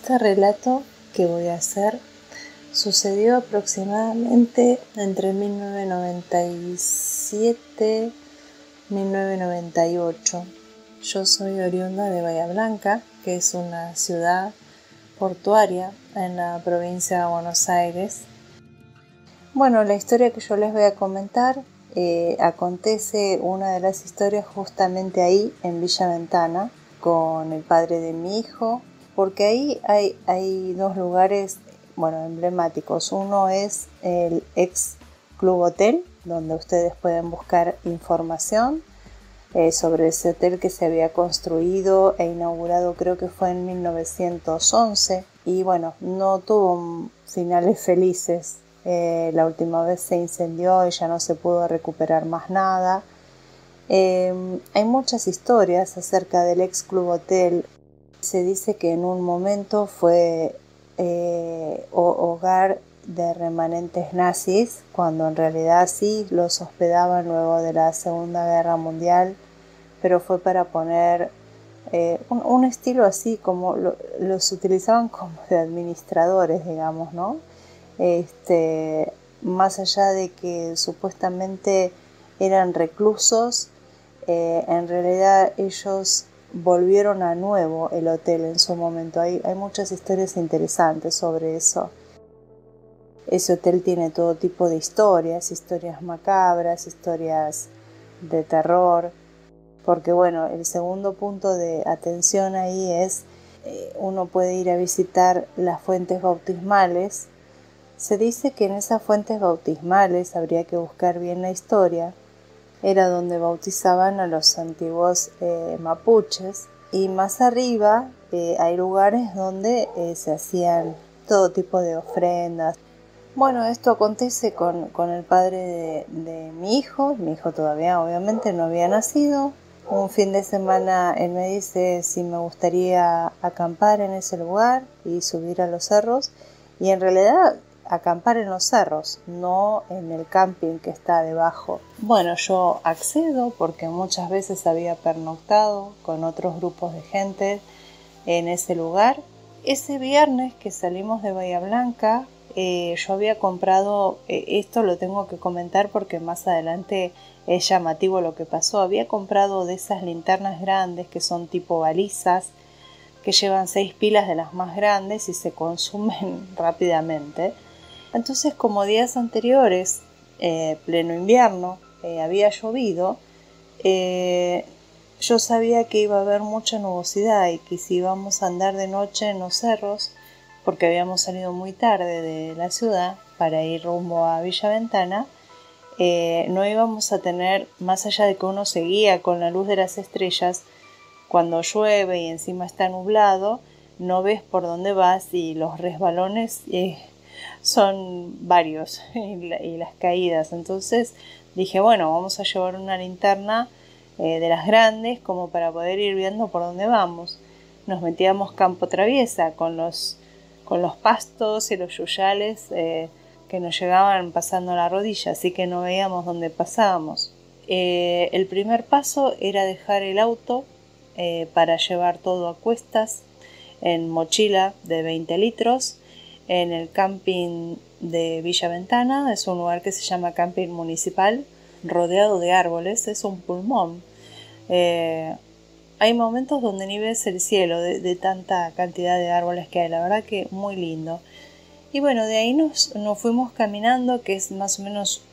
Este relato que voy a hacer sucedió aproximadamente entre 1997 y 1998. Yo soy oriunda de Bahía Blanca, que es una ciudad portuaria en la provincia de Buenos Aires. Bueno, la historia que yo les voy a comentar acontece una de las historias justamente ahí en Villa Ventana con el padre de mi hijo, porque ahí hay dos lugares emblemáticos. Uno es el ex Club Hotel, donde ustedes pueden buscar información sobre ese hotel que se había construido e inaugurado, creo que fue en 1911, y bueno, no tuvo finales felices. La última vez se incendió y ya no se pudo recuperar más nada. Hay muchas historias acerca del ex Club Hotel. Se dice que en un momento fue hogar de remanentes nazis, cuando en realidad sí los hospedaban luego de la Segunda Guerra Mundial, pero fue para poner un estilo así, como los utilizaban como de administradores, digamos, ¿no? Más allá de que supuestamente eran reclusos, en realidad ellos volvieron a nuevo el hotel en su momento. Hay muchas historias interesantes sobre eso. Ese hotel tiene todo tipo de historias macabras, historias de terror, porque bueno, el segundo punto de atención ahí es, uno puede ir a visitar las fuentes bautismales. Se dice que en esas fuentes bautismales, habría que buscar bien la historia, era donde bautizaban a los antiguos mapuches, y más arriba hay lugares donde se hacían todo tipo de ofrendas. Bueno, esto acontece con el padre de mi hijo todavía obviamente no había nacido. Un fin de semana él me dice si me gustaría acampar en ese lugar y subir a los cerros, y en realidad acampar en los cerros, no en el camping que está debajo. Bueno, yo accedo porque muchas veces había pernoctado con otros grupos de gente en ese lugar. Ese viernes que salimos de Bahía Blanca, yo había comprado, esto lo tengo que comentar porque más adelante es llamativo lo que pasó. Había comprado de esas linternas grandes que son tipo balizas, que llevan 6 pilas de las más grandes y se consumen rápidamente. Entonces, como días anteriores, pleno invierno, había llovido, yo sabía que iba a haber mucha nubosidad y que si íbamos a andar de noche en los cerros, porque habíamos salido muy tarde de la ciudad para ir rumbo a Villa Ventana, no íbamos a tener, más allá de que uno seguía con la luz de las estrellas, cuando llueve y encima está nublado, no ves por dónde vas y los resbalones son varios y las caídas. Entonces dije, bueno, vamos a llevar una linterna de las grandes como para poder ir viendo por dónde vamos. Nos metíamos campo traviesa con los pastos y los yuyales que nos llegaban pasando la rodilla, así que no veíamos dónde pasábamos. El primer paso era dejar el auto para llevar todo a cuestas en mochila de 20 litros en el camping de Villa Ventana. Es un lugar que se llama Camping Municipal, rodeado de árboles, es un pulmón. Hay momentos donde ni ves el cielo de tanta cantidad de árboles que hay, la verdad que muy lindo. Y bueno, de ahí nos fuimos caminando, que es más o menos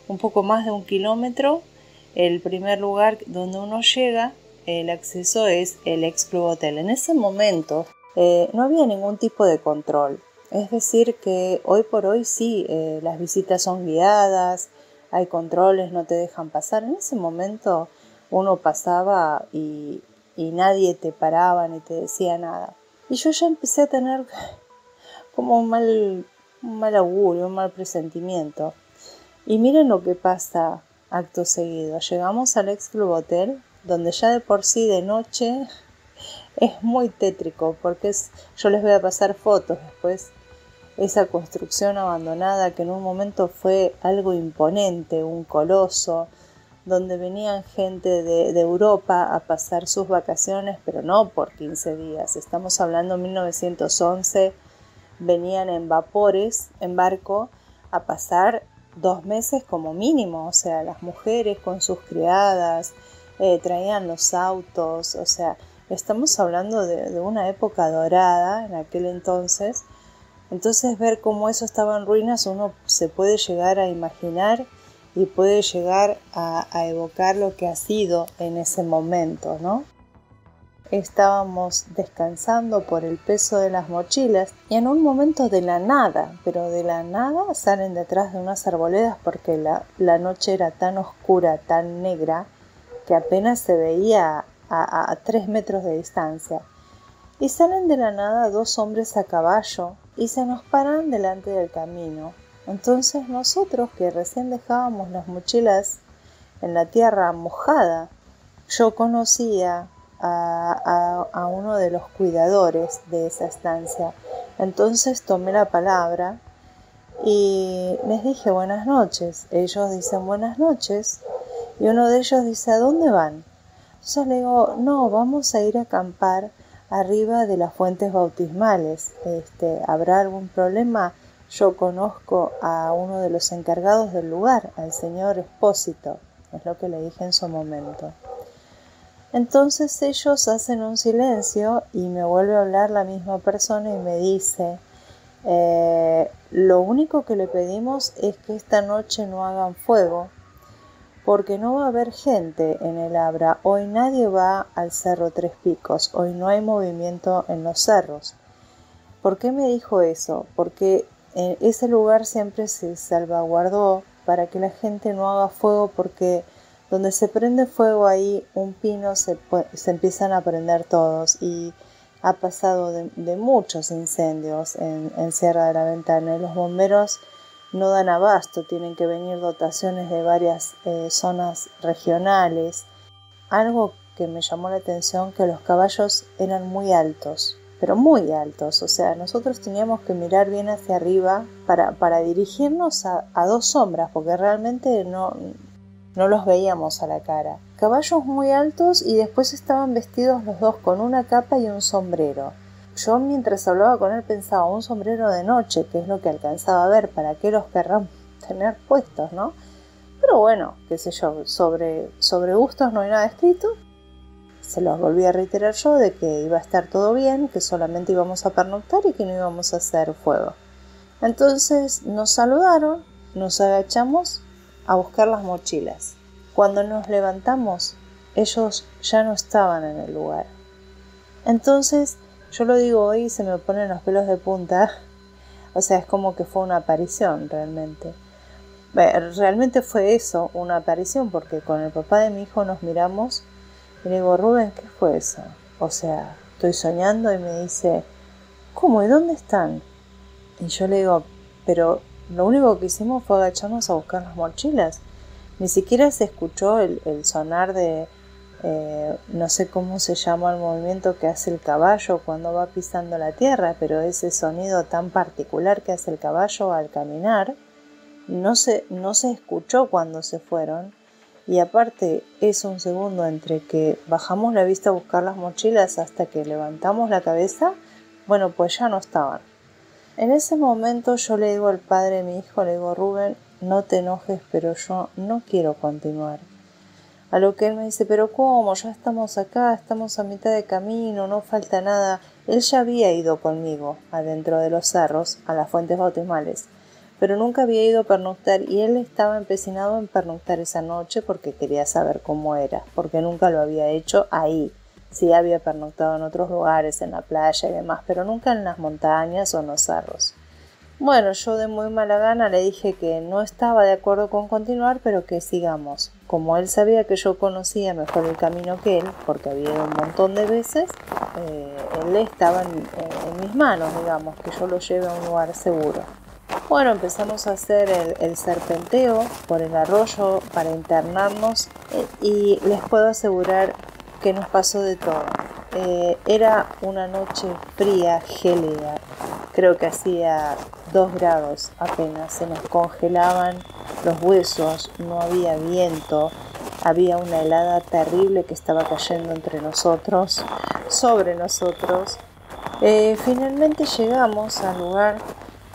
un poco más de 1 kilómetro. El primer lugar donde uno llega, el acceso es el ex Club Hotel. En ese momento no había ningún tipo de control. Es decir que hoy por hoy sí, las visitas son guiadas, hay controles, no te dejan pasar. En ese momento uno pasaba y nadie te paraba ni te decía nada. Y yo ya empecé a tener como un mal augurio, un mal presentimiento. Y miren lo que pasa acto seguido. Llegamos al ex Club Hotel, donde ya de por sí de noche es muy tétrico, porque yo les voy a pasar fotos después. Esa construcción abandonada que en un momento fue algo imponente, un coloso, donde venían gente de Europa a pasar sus vacaciones, pero no por 15 días. Estamos hablando de 1911, venían en vapores, en barco, a pasar 2 meses como mínimo. O sea, las mujeres con sus criadas, traían los autos, o sea, estamos hablando de una época dorada en aquel entonces. Entonces ver cómo eso estaba en ruinas, uno se puede llegar a imaginar y puede llegar a evocar lo que ha sido en ese momento, ¿no? Estábamos descansando por el peso de las mochilas y en un momento de la nada, pero de la nada, salen detrás de unas arboledas porque la noche era tan oscura, tan negra, que apenas se veía a 3 metros de distancia. Y salen de la nada 2 hombres a caballo y se nos paran delante del camino. Entonces nosotros, que recién dejábamos las mochilas en la tierra mojada, yo conocía a uno de los cuidadores de esa estancia. Entonces tomé la palabra y les dije buenas noches. Ellos dicen buenas noches y uno de ellos dice ¿a dónde van? Entonces le digo no, vamos a ir a acampar arriba de las fuentes bautismales. ¿Habrá algún problema? Yo conozco a uno de los encargados del lugar, al señor Espósito, es lo que le dije en su momento. Entonces ellos hacen un silencio y me vuelve a hablar la misma persona y me dice lo único que le pedimos es que esta noche no hagan fuego porque no va a haber gente en el Abra. Hoy nadie va al Cerro Tres Picos, hoy no hay movimiento en los cerros. ¿Por qué me dijo eso? Porque ese lugar siempre se salvaguardó para que la gente no haga fuego, porque donde se prende fuego ahí un pino se empiezan a prender todos, y ha pasado de muchos incendios en Sierra de la Ventana y los bomberos no dan abasto, tienen que venir dotaciones de varias zonas regionales. Algo que me llamó la atención, que los caballos eran muy altos, pero muy altos, o sea, nosotros teníamos que mirar bien hacia arriba para dirigirnos a 2 sombras, porque realmente no los veíamos a la cara. Caballos muy altos y después estaban vestidos los 2 con una capa y un sombrero. Yo mientras hablaba con él pensaba, un sombrero de noche, que es lo que alcanzaba a ver, ¿para qué los querrán tener puestos, no? Pero bueno, qué sé yo, sobre gustos no hay nada escrito. Se los volví a reiterar yo de que iba a estar todo bien, que solamente íbamos a pernoctar y que no íbamos a hacer fuego. Entonces nos saludaron, nos agachamos a buscar las mochilas. Cuando nos levantamos, ellos ya no estaban en el lugar. Entonces, yo lo digo hoy y se me ponen los pelos de punta. O sea, es como que fue una aparición realmente. Realmente fue eso, una aparición, porque con el papá de mi hijo nos miramos y le digo, Rubén, ¿qué fue eso? O sea, estoy soñando, y me dice, ¿cómo? ¿Y dónde están? Y yo le digo, pero lo único que hicimos fue agacharnos a buscar las mochilas. Ni siquiera se escuchó el sonar de, no sé cómo se llama el movimiento que hace el caballo cuando va pisando la tierra, pero ese sonido tan particular que hace el caballo al caminar, no se escuchó cuando se fueron. Y aparte es un segundo entre que bajamos la vista a buscar las mochilas hasta que levantamos la cabeza, bueno, pues ya no estaban. En ese momento yo le digo al padre de mi hijo, le digo, Rubén, no te enojes, pero yo no quiero continuar. A lo que él me dice, pero ¿cómo? Ya estamos acá, estamos a mitad de camino, no falta nada. Él ya había ido conmigo adentro de los cerros, a las fuentes bautismales, pero nunca había ido a pernoctar, y él estaba empecinado en pernoctar esa noche porque quería saber cómo era, porque nunca lo había hecho ahí. Sí había pernoctado en otros lugares, en la playa y demás, pero nunca en las montañas o en los cerros. Bueno, yo de muy mala gana le dije que no estaba de acuerdo con continuar, pero que sigamos. Como él sabía que yo conocía mejor el camino que él, porque había ido un montón de veces, él estaba en mis manos, digamos, que yo lo lleve a un lugar seguro. Bueno, empezamos a hacer el serpenteo por el arroyo para internarnos, y les puedo asegurar que nos pasó de todo. Era una noche fría, gélida. Creo que hacía 2 grados apenas, se nos congelaban los huesos, no había viento, había una helada terrible que estaba cayendo entre nosotros, sobre nosotros. Finalmente llegamos al lugar.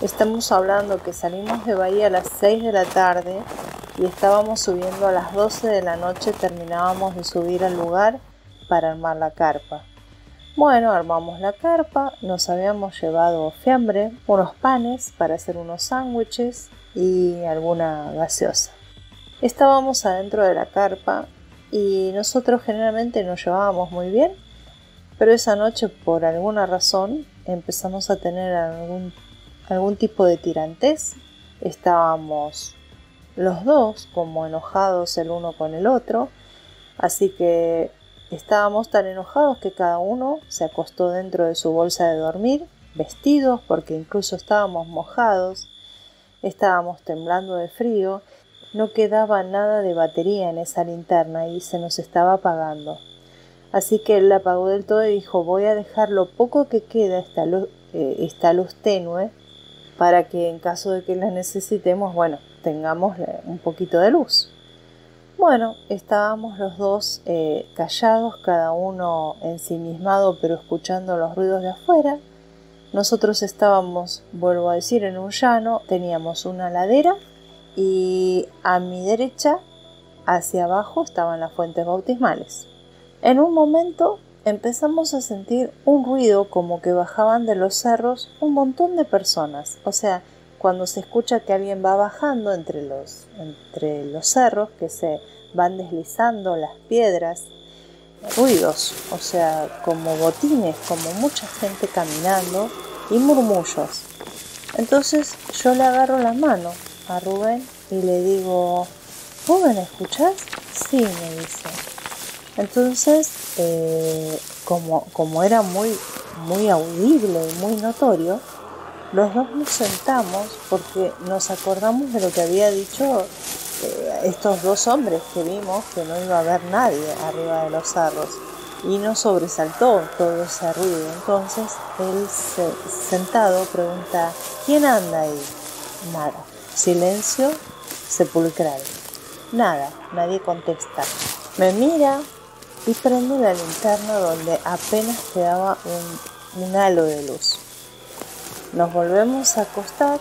Estamos hablando que salimos de Bahía a las 6 de la tarde y estábamos subiendo a las 12 de la noche. Terminábamos de subir al lugar para armar la carpa. Bueno, armamos la carpa, nos habíamos llevado fiambre, unos panes para hacer unos sándwiches y alguna gaseosa. Estábamos adentro de la carpa y nosotros generalmente nos llevábamos muy bien, pero esa noche por alguna razón empezamos a tener algún tipo de tirantez. Estábamos los dos como enojados el uno con el otro, así que estábamos tan enojados que cada uno se acostó dentro de su bolsa de dormir, vestidos porque incluso estábamos mojados, estábamos temblando de frío, no quedaba nada de batería en esa linterna y se nos estaba apagando. Así que él la apagó del todo y dijo: voy a dejar lo poco que queda, esta luz tenue, para que en caso de que la necesitemos, bueno, tengamos un poquito de luz. Bueno, estábamos los dos callados, cada uno ensimismado, pero escuchando los ruidos de afuera. Nosotros estábamos, vuelvo a decir, en un llano, teníamos una ladera y a mi derecha, hacia abajo, estaban las fuentes bautismales. En un momento empezamos a sentir un ruido como que bajaban de los cerros un montón de personas. O sea, cuando se escucha que alguien va bajando entre los cerros, que se van deslizando las piedras, ruidos, o sea, como botines, como mucha gente caminando y murmullos. Entonces yo le agarro la mano a Rubén y le digo: ¿Rubén, escuchás? Sí, me dice. Entonces, como era muy audible y muy notorio, los dos nos sentamos porque nos acordamos de lo que había dicho estos dos hombres que vimos, que no iba a haber nadie arriba de los cerros, y nos sobresaltó todo ese ruido. Entonces él, sentado, pregunta: ¿quién anda ahí? Nada. Silencio sepulcral. Nada, nadie contesta. Me mira y prende la linterna donde apenas quedaba un halo de luz. Nos volvemos a acostar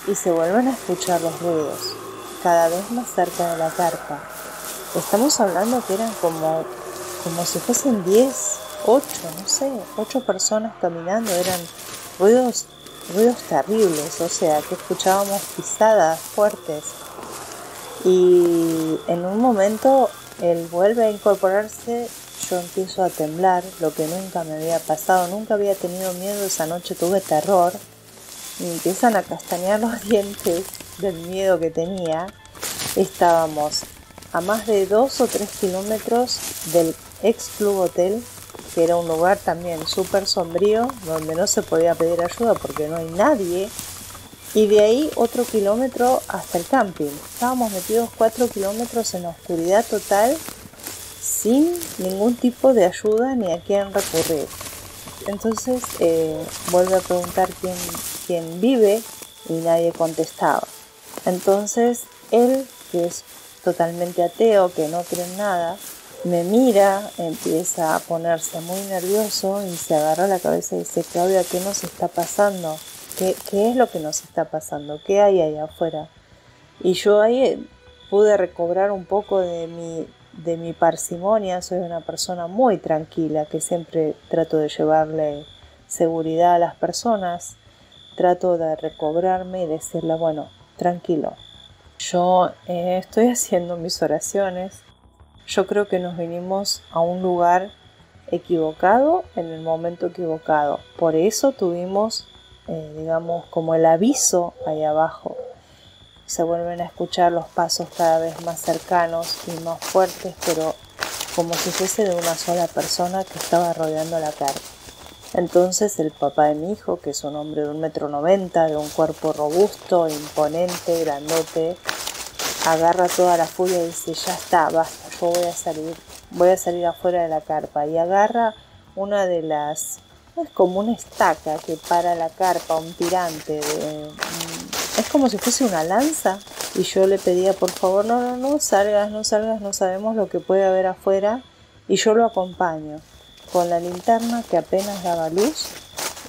y se vuelven a escuchar los ruidos, cada vez más cerca de la carpa. Estamos hablando que eran como si fuesen 8 personas caminando. Eran ruidos terribles, o sea, que escuchábamos pisadas fuertes. Y en un momento él vuelve a incorporarse, yo empiezo a temblar, lo que nunca me había pasado, nunca había tenido miedo. Esa noche tuve terror, me empiezan a castañar los dientes del miedo que tenía. Estábamos a más de 2 o 3 kilómetros del ex Club Hotel, que era un lugar también súper sombrío, donde no se podía pedir ayuda porque no hay nadie, y de ahí otro kilómetro hasta el camping. Estábamos metidos 4 kilómetros en la oscuridad total, sin ningún tipo de ayuda ni a quién recurrir. Entonces vuelve a preguntar quién vive y nadie contestaba. Entonces él, que es totalmente ateo, que no cree en nada, me mira, empieza a ponerse muy nervioso y se agarra la cabeza y dice: Claudia, ¿qué nos está pasando? ¿Qué es lo que nos está pasando? ¿Qué hay allá afuera? Y yo ahí pude recobrar un poco de mi parsimonia. Soy una persona muy tranquila, que siempre trato de llevarle seguridad a las personas. Trato de recobrarme y decirle: bueno, tranquilo, yo estoy haciendo mis oraciones. Yo creo que nos vinimos a un lugar equivocado en el momento equivocado. Por eso tuvimos, digamos, como el aviso ahí abajo. Se vuelven a escuchar los pasos cada vez más cercanos y más fuertes, pero como si fuese de una sola persona que estaba rodeando la carpa. Entonces el papá de mi hijo, que es un hombre de 1,90 m, de un cuerpo robusto, imponente, grandote, agarra toda la furia y dice: ya está, basta, yo voy a salir afuera de la carpa. Y agarra una de las, es como una estaca que para la carpa, un tirante, es como si fuese una lanza. Y yo le pedía, por favor, no salgas, no sabemos lo que puede haber afuera. Y yo lo acompaño con la linterna que apenas daba luz.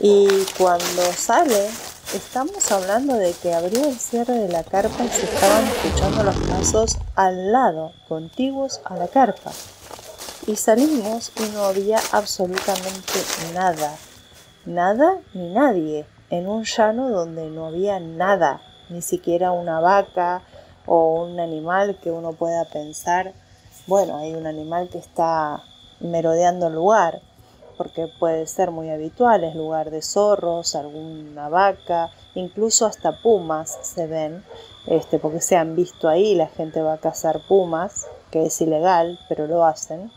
Y cuando sale, estamos hablando de que abrió el cierre de la carpa y se estaban escuchando los pasos al lado, contiguos a la carpa. Y salimos y no había absolutamente nada. Nada ni nadie. En un llano donde no había nada. Ni siquiera una vaca o un animal que uno pueda pensar, bueno, hay un animal que está merodeando el lugar, porque puede ser muy habitual, es lugar de zorros, alguna vaca, incluso hasta pumas se ven, porque se han visto ahí, la gente va a cazar pumas, que es ilegal, pero lo hacen.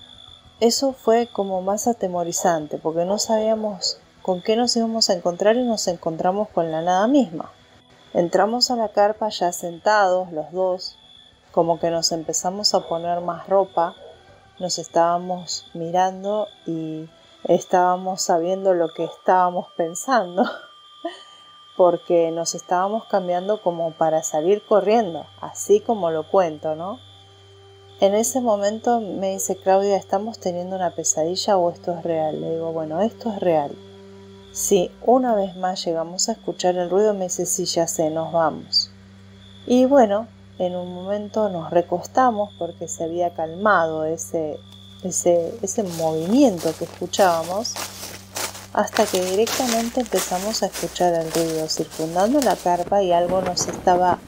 Eso fue como más atemorizante, porque no sabíamos con qué nos íbamos a encontrar y nos encontramos con la nada misma. Entramos a la carpa ya sentados los dos, como que nos empezamos a poner más ropa, nos estábamos mirando y estábamos sabiendo lo que estábamos pensando, porque nos estábamos cambiando como para salir corriendo, así como lo cuento, ¿no? En ese momento me dice Claudia, ¿estamos teniendo una pesadilla o esto es real? Le digo, bueno, esto es real. Si una vez más llegamos a escuchar el ruido, me dice, sí, ya sé, nos vamos. Y bueno, en un momento nos recostamos porque se había calmado ese movimiento que escuchábamos, hasta que directamente empezamos a escuchar el ruido circundando la carpa y algo nos estaba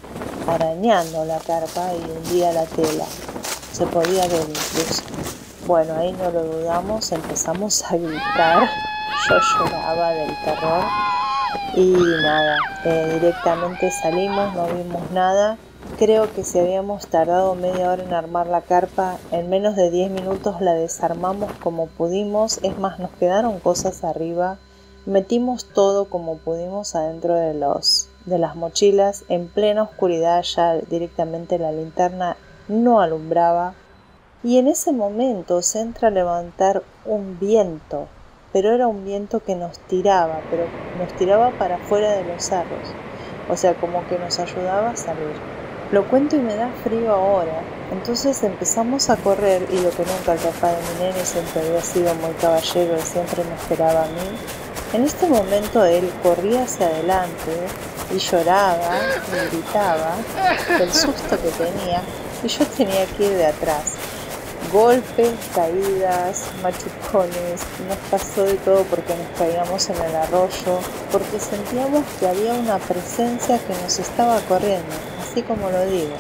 arañando la carpa y hundía la tela. Se podía ver incluso. Bueno, ahí no lo dudamos, empezamos a gritar. Yo lloraba del terror y nada, directamente salimos, no vimos nada. Creo que si habíamos tardado media hora en armar la carpa, en menos de 10 minutos la desarmamos como pudimos. Es más, nos quedaron cosas arriba. Metimos todo como pudimos adentro de las mochilas. En plena oscuridad ya directamente la linterna no alumbraba. Y en ese momento se entra a levantar un viento, pero era un viento que nos tiraba para afuera de los cerros. O sea, como que nos ayudaba a salir. Lo cuento y me da frío ahora. Entonces empezamos a correr y lo que nunca el papá de mi nene siempre había sido muy caballero y siempre me esperaba a mí. En este momento él corría hacia adelante y lloraba y gritaba del susto que tenía y yo tenía que ir de atrás. Golpes, caídas, machucones, nos pasó de todo porque nos caíamos en el arroyo, porque sentíamos que había una presencia que nos estaba corriendo, así como lo digo.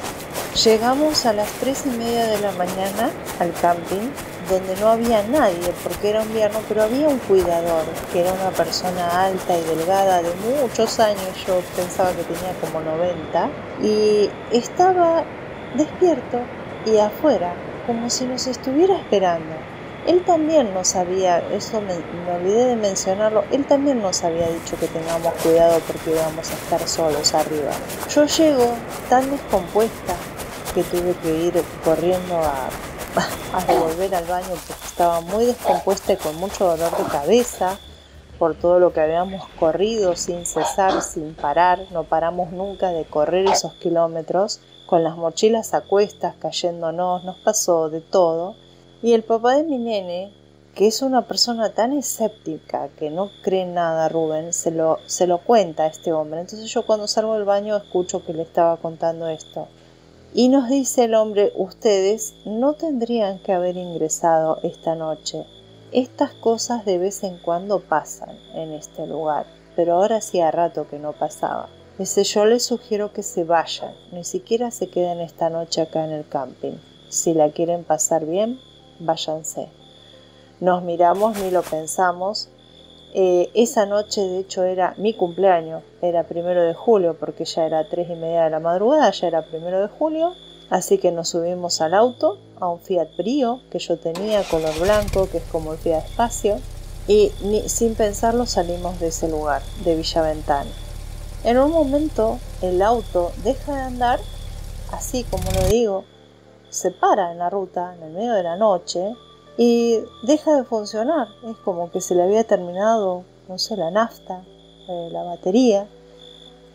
Llegamos a las 3:30 de la mañana al camping, donde no había nadie porque era invierno, pero había un cuidador, que era una persona alta y delgada de muchos años, yo pensaba que tenía como 90, y estaba despierto y afuera, como si nos estuviera esperando. Él también nos había, eso me olvidé de mencionarlo, él también nos había dicho que tengamos cuidado porque íbamos a estar solos arriba. Yo llego tan descompuesta que tuve que ir corriendo a devolver al baño porque estaba muy descompuesta y con mucho dolor de cabeza por todo lo que habíamos corrido sin cesar, sin parar. No paramos nunca de correr esos kilómetros con las mochilas a cuestas cayéndonos, nos pasó de todo. Y el papá de mi nene, que es una persona tan escéptica que no cree en nada, Rubén, se lo cuenta a este hombre. Entonces yo cuando salgo del baño escucho que le estaba contando esto. Y nos dice el hombre, ustedes no tendrían que haber ingresado esta noche. Estas cosas de vez en cuando pasan en este lugar, pero ahora hacía rato que no pasaba. Dice, yo les sugiero que se vayan, ni siquiera se queden esta noche acá en el camping. Si la quieren pasar bien, váyanse. Nos miramos, ni lo pensamos. Esa noche de hecho era mi cumpleaños, era 1 de julio porque ya era 3:30 de la madrugada, ya era 1 de julio, así que nos subimos al auto, a un Fiat Brio que yo tenía, color blanco, que es como el Fiat Espacio, y sin pensarlo salimos de ese lugar, de Villa Ventana. En un momento el auto deja de andar, así como lo digo, se para en la ruta en el medio de la noche y deja de funcionar. Es como que se le había terminado, no sé, la nafta, la batería.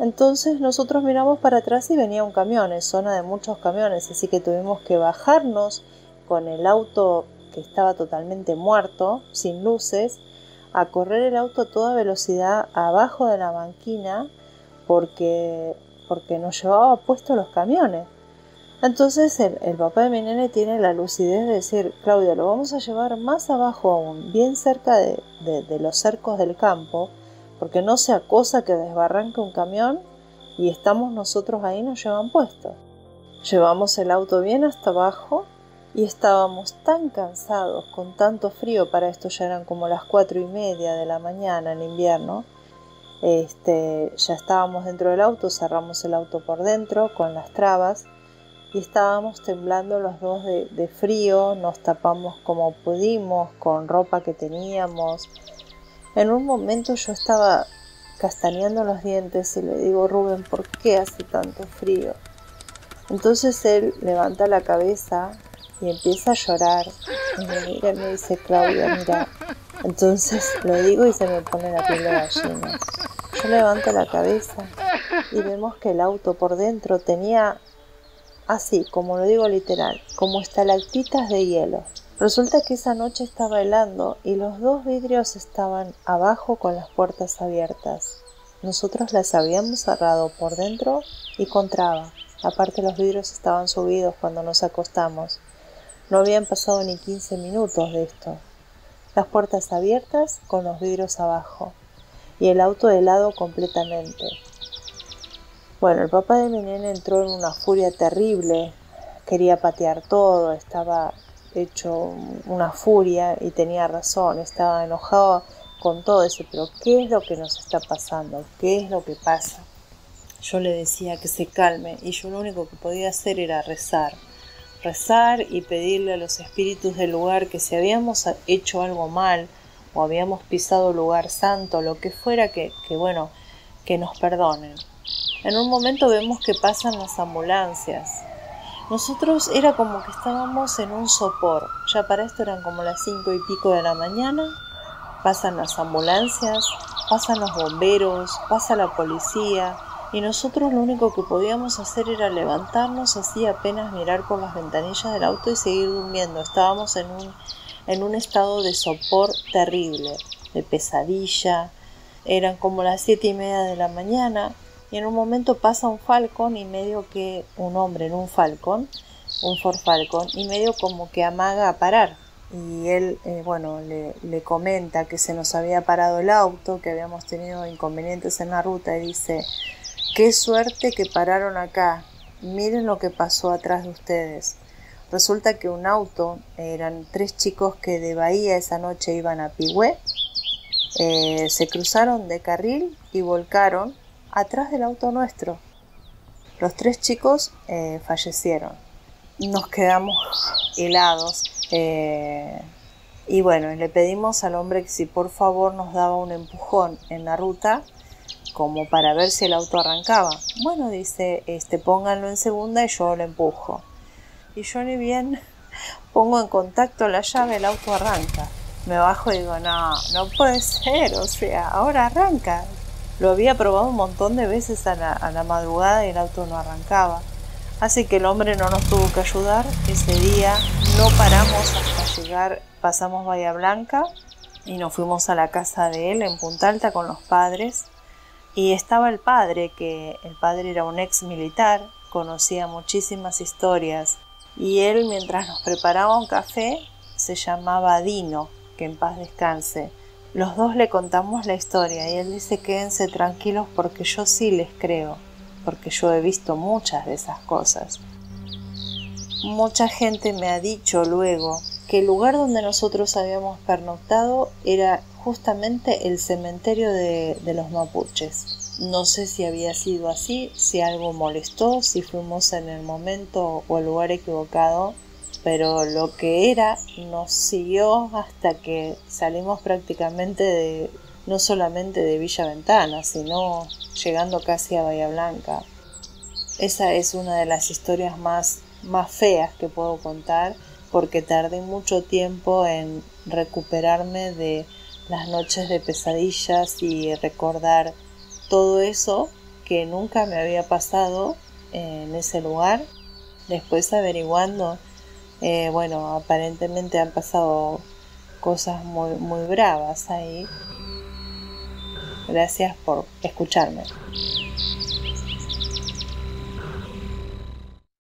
Entonces nosotros miramos para atrás y venía un camión, es zona de muchos camiones, así que tuvimos que bajarnos con el auto que estaba totalmente muerto, sin luces, a correr el auto a toda velocidad abajo de la banquina porque nos llevaba puestos los camiones. Entonces el papá de mi nene tiene la lucidez de decir: Claudia, lo vamos a llevar más abajo aún, bien cerca de los cercos del campo, porque no sea cosa que desbarranque un camión y estamos nosotros ahí, nos llevan puestos. Llevamos el auto bien hasta abajo y estábamos tan cansados con tanto frío, para esto ya eran como las 4:30 de la mañana en invierno. Ya estábamos dentro del auto, cerramos el auto por dentro con las trabas y estábamos temblando los dos de frío, nos tapamos como pudimos con ropa que teníamos. En un momento yo estaba castañando los dientes y le digo: Rubén, ¿por qué hace tanto frío? Entonces él levanta la cabeza y empieza a llorar y me mira y me dice: Claudia, mira. Entonces lo digo y se me pone la piel de gallina. Yo levanto la cabeza y vemos que el auto por dentro tenía, así como lo digo literal, como estalactitas de hielo. Resulta que esa noche estaba helando y los dos vidrios estaban abajo con las puertas abiertas. Nosotros las habíamos cerrado por dentro y con traba. Aparte, los vidrios estaban subidos cuando nos acostamos. No habían pasado ni 15 minutos de esto. Las puertas abiertas con los vidrios abajo y el auto helado completamente. Bueno, el papá de mi nene entró en una furia terrible, quería patear todo, estaba hecho una furia y tenía razón, estaba enojado con todo eso, pero ¿qué es lo que nos está pasando? ¿Qué es lo que pasa? Yo le decía que se calme y yo lo único que podía hacer era rezar y pedirle a los espíritus del lugar que si habíamos hecho algo mal o habíamos pisado lugar santo, lo que fuera, que nos perdonen. En un momento vemos que pasan las ambulancias. Nosotros era como que estábamos en un sopor. Ya para esto eran como las 5:00 de la mañana. Pasan las ambulancias, pasan los bomberos, pasa la policía. Y nosotros lo único que podíamos hacer era levantarnos así, apenas mirar por las ventanillas del auto y seguir durmiendo. Estábamos en un estado de sopor terrible, de pesadilla. Eran como las 7:30 de la mañana. Y en un momento pasa un Falcon y medio que un hombre en un Falcon, un Ford Falcon, y medio como que amaga a parar. Y él, le comenta que se nos había parado el auto, que habíamos tenido inconvenientes en la ruta y dice: qué suerte que pararon acá, miren lo que pasó atrás de ustedes. Resulta que un auto, eran 3 chicos que de Bahía esa noche iban a Pigüé, se cruzaron de carril y volcaron atrás del auto nuestro. Los 3 chicos fallecieron. Nos quedamos helados y bueno, le pedimos al hombre que si por favor nos daba un empujón en la ruta como para ver si el auto arrancaba. Bueno, dice, pónganlo en segunda y yo lo empujo. Y yo ni bien pongo en contacto la llave, el auto arranca. Me bajo y digo: no puede ser, o sea, ahora arranca. Lo había probado un montón de veces a la madrugada y el auto no arrancaba. Así que el hombre no nos tuvo que ayudar. Ese día no paramos hasta llegar, pasamos Bahía Blanca y nos fuimos a la casa de él en Punta Alta con los padres. Y estaba el padre, que el padre era un ex militar, conocía muchísimas historias. Y él, mientras nos preparaba un café, se llamaba Dino, que en paz descanse. Los dos le contamos la historia y él dice: quédense tranquilos porque yo sí les creo, porque yo he visto muchas de esas cosas. Mucha gente me ha dicho luego que el lugar donde nosotros habíamos pernoctado era justamente el cementerio de los mapuches. No sé si había sido así, si algo molestó, si fuimos en el momento o el lugar equivocado, pero lo que era nos siguió hasta que salimos prácticamente no solamente de Villa Ventana, sino llegando casi a Bahía Blanca. Esa es una de las historias más feas que puedo contar, porque tardé mucho tiempo en recuperarme de las noches de pesadillas y recordar todo eso que nunca me había pasado en ese lugar. Después averiguando, bueno, aparentemente han pasado cosas muy, muy bravas ahí. Gracias por escucharme.